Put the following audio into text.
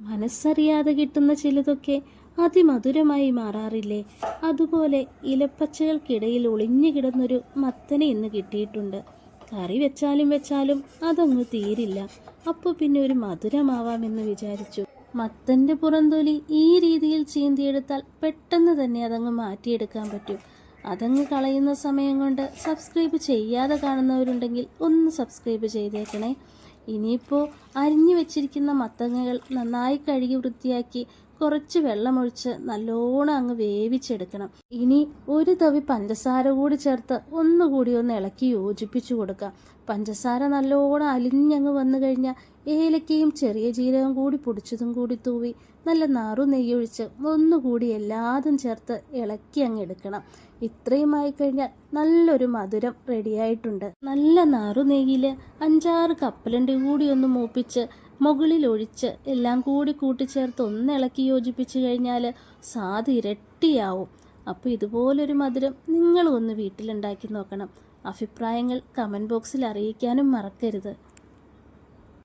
മനസ്സറിയാതെ കിട്ടുന്ന ചിലതൊക്കെ അതിമധുരമായി മാറാറില്ലേ? അതുപോലെ ഇലപ്പച്ചകൾക്കിടയിൽ ഒളിഞ്ഞു കിടന്നൊരു മത്തനെ ഇന്ന് കിട്ടിയിട്ടുണ്ട്. കറി വെച്ചാലും അതങ്ങ് തീരില്ല. അപ്പോൾ പിന്നെ ഒരു മധുരമാവാമെന്ന് വിചാരിച്ചു. മത്തൻ്റെ പുറന്തൊലി ഈ രീതിയിൽ ചീന്തിയെടുത്താൽ പെട്ടെന്ന് തന്നെ അതങ്ങ് മാറ്റിയെടുക്കാൻ പറ്റും. അതങ്ങ് കളയുന്ന സമയം കൊണ്ട് സബ്സ്ക്രൈബ് ചെയ്യാതെ കാണുന്നവരുണ്ടെങ്കിൽ ഒന്ന് സബ്സ്ക്രൈബ് ചെയ്തേക്കണേ. ഇനിയിപ്പോൾ അരിഞ്ഞു വെച്ചിരിക്കുന്ന മത്തങ്ങകൾ നന്നായി കഴുകി വൃത്തിയാക്കി കുറച്ച് വെള്ളമൊഴിച്ച് നല്ലോണം അങ്ങ് വേവിച്ചെടുക്കണം. ഇനി ഒരു തവി പഞ്ചസാര കൂടി ചേർത്ത് ഒന്നുകൂടി ഒന്ന് ഇളക്കി യോജിപ്പിച്ചു കൊടുക്കാം. പഞ്ചസാര നല്ലോണം അലിഞ്ഞങ്ങ് വന്നു കഴിഞ്ഞാൽ ഏലക്കയും ചെറിയ ജീരകം കൂടി പൊടിച്ചതും കൂടി തൂവി നല്ല നാറു നെയ്യൊഴിച്ച് ഒന്നുകൂടി എല്ലാതും ചേർത്ത് ഇളക്കി അങ്ങ് എടുക്കണം. ഇത്രയും ആയിക്കഴിഞ്ഞാൽ നല്ലൊരു മധുരം റെഡിയായിട്ടുണ്ട്. നല്ല നാറു നെയ്യിൽ 5-6 കപ്പലണ്ടി കൂടി ഒന്ന് മൂപ്പിച്ച് മുകളിൽ ഒഴിച്ച് എല്ലാം കൂടി കൂട്ടിച്ചേർത്ത് ഒന്ന് ഇളക്കി യോജിപ്പിച്ച് കഴിഞ്ഞാൽ സ്വാദ് ഇരട്ടിയാവും. അപ്പോൾ ഇതുപോലൊരു മധുരം നിങ്ങളും ഒന്ന് വീട്ടിലുണ്ടാക്കി നോക്കണം. അഭിപ്രായങ്ങൾ കമൻറ്റ് ബോക്സിൽ അറിയിക്കാനും മറക്കരുത്.